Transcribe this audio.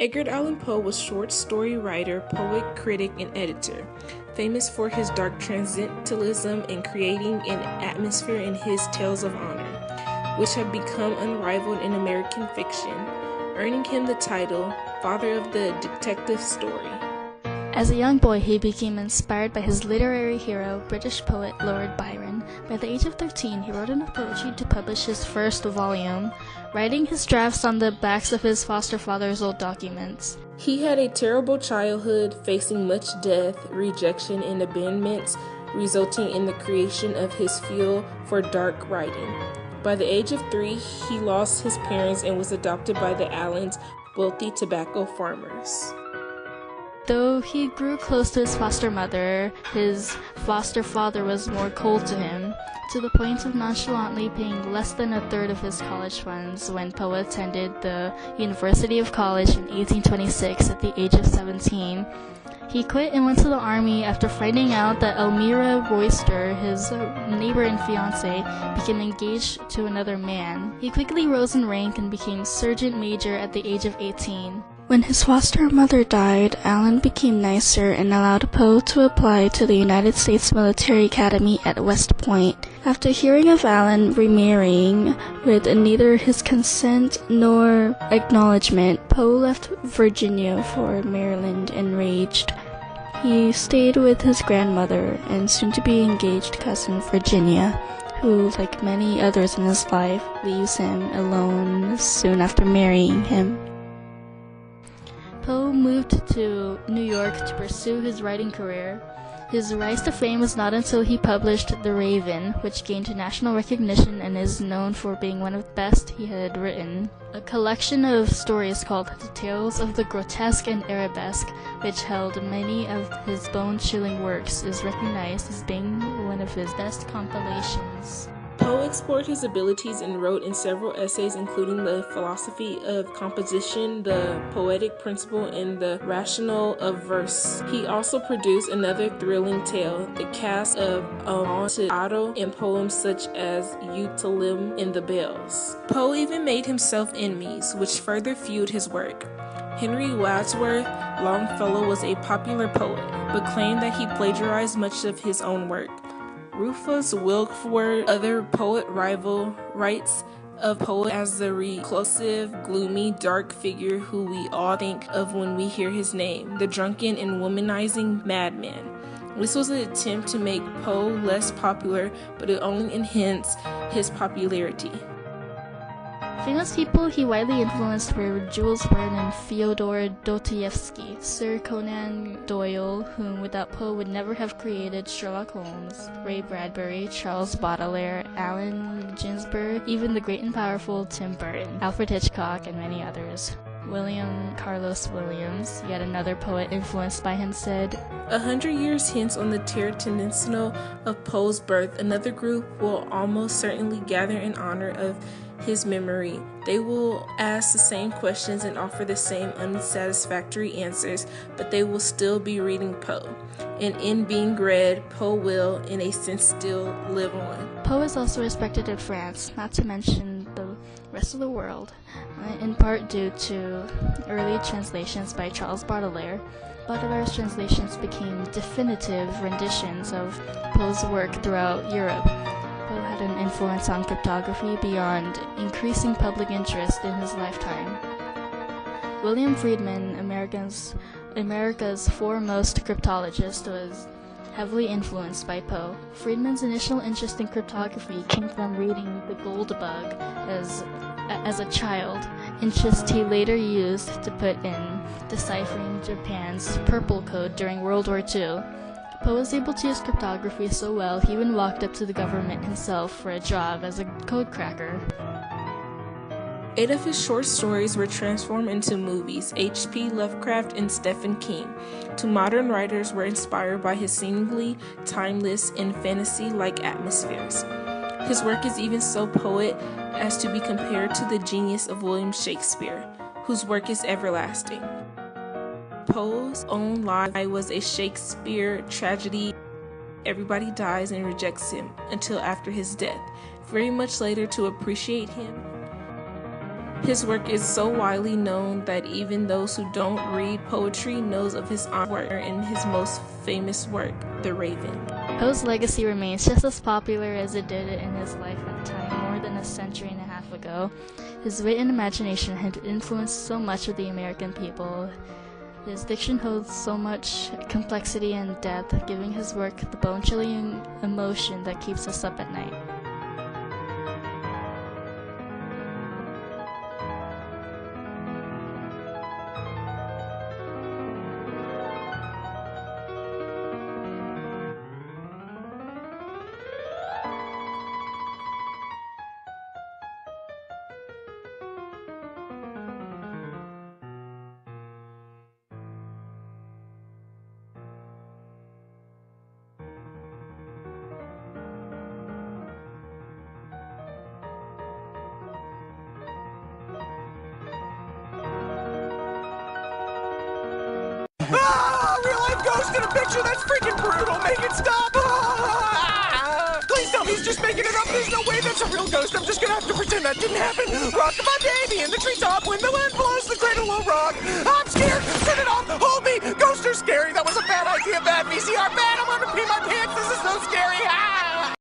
Edgar Allan Poe was a short story writer, poet, critic, and editor, famous for his dark transcendentalism and creating an atmosphere in his Tales of Honor, which have become unrivaled in American fiction, earning him the title Father of the Detective Story. As a young boy, he became inspired by his literary hero, British poet Lord Byron. By the age of 13, he wrote enough poetry to publish his first volume, writing his drafts on the backs of his foster father's old documents. He had a terrible childhood, facing much death, rejection, and abandonment, resulting in the creation of his fuel for dark writing. By the age of 3, he lost his parents and was adopted by the Allens, wealthy tobacco farmers. Though he grew close to his foster mother, his foster father was more cold to him, to the point of nonchalantly paying less than a third of his college funds when Poe attended the University of College in 1826 at the age of 17. He quit and went to the army after finding out that Elmira Royster, his neighbor and fiancée, became engaged to another man. He quickly rose in rank and became sergeant major at the age of 18. When his foster mother died, Allan became nicer and allowed Poe to apply to the United States Military Academy at West Point. After hearing of Allan remarrying with neither his consent nor acknowledgement, Poe left Virginia for Maryland enraged. He stayed with his grandmother and soon-to-be engaged cousin Virginia, who, like many others in his life, leaves him alone soon after marrying him. Poe moved to New York to pursue his writing career. His rise to fame was not until he published The Raven, which gained national recognition and is known for being one of the best he had written. A collection of stories called The Tales of the Grotesque and Arabesque, which held many of his bone-chilling works, is recognized as being one of his best compilations. Poe explored his abilities and wrote in several essays including the philosophy of composition, the poetic principle, and the rationale of verse. He also produced another thrilling tale, the cast of Amontillado, and poems such as Utilum and the Bells. Poe even made himself enemies, which further fueled his work. Henry Wadsworth Longfellow was a popular poet, but claimed that he plagiarized much of his own work. Rufus Wilkesworth, other poet rival, writes of Poe as the reclusive, gloomy, dark figure who we all think of when we hear his name, the drunken and womanizing madman. This was an attempt to make Poe less popular, but it only enhanced his popularity. Famous people he widely influenced were Jules Verne and Fyodor Dostoevsky, Sir Conan Doyle, whom without Poe would never have created Sherlock Holmes, Ray Bradbury, Charles Baudelaire, Allen Ginsberg, even the great and powerful Tim Burton, Alfred Hitchcock, and many others. William Carlos Williams, yet another poet influenced by him, said, 100 years hence, on the terratennial of Poe's birth, another group will almost certainly gather in honor of his memory. They will ask the same questions and offer the same unsatisfactory answers, but they will still be reading Poe. And in being read, Poe will, in a sense, still live on. Poe is also respected in France, not to mention the rest of the world, in part due to early translations by Charles Baudelaire. Baudelaire's translations became definitive renditions of Poe's work throughout Europe. Poe had an influence on cryptography beyond increasing public interest in his lifetime. William Friedman, America's foremost cryptologist, was heavily influenced by Poe. Friedman's initial interest in cryptography came from reading The Gold Bug as a child, interest he later used to put in deciphering Japan's Purple Code during World War II. Poe was able to use cryptography so well he even walked up to the government himself for a job as a code cracker. 8 of his short stories were transformed into movies. H.P. Lovecraft and Stephen King. 2 modern writers were inspired by his seemingly timeless and fantasy-like atmospheres. His work is even so poetic as to be compared to the genius of William Shakespeare, whose work is everlasting. Poe's own life was a Shakespeare tragedy. Everybody dies and rejects him until after his death, very much later to appreciate him. His work is so widely known that even those who don't read poetry knows of his artwork in his most famous work, The Raven. Poe's legacy remains just as popular as it did in his life at the time more than a century and a half ago. His wit and imagination had influenced so much of the American people. His diction holds so much complexity and depth, giving his work the bone-chilling emotion that keeps us up at night. Real-life ghost in a picture? That's freaking brutal! Make it stop! Please tell me he's just making it up. There's no way that's a real ghost. I'm just gonna have to pretend that didn't happen. Rock my baby in the treetop when the wind blows the cradle will rock. I'm scared! Turn it off! Hold me! Ghosts are scary! That was a bad idea, bad VCR, bad! I'm gonna pee my pants! This is so scary!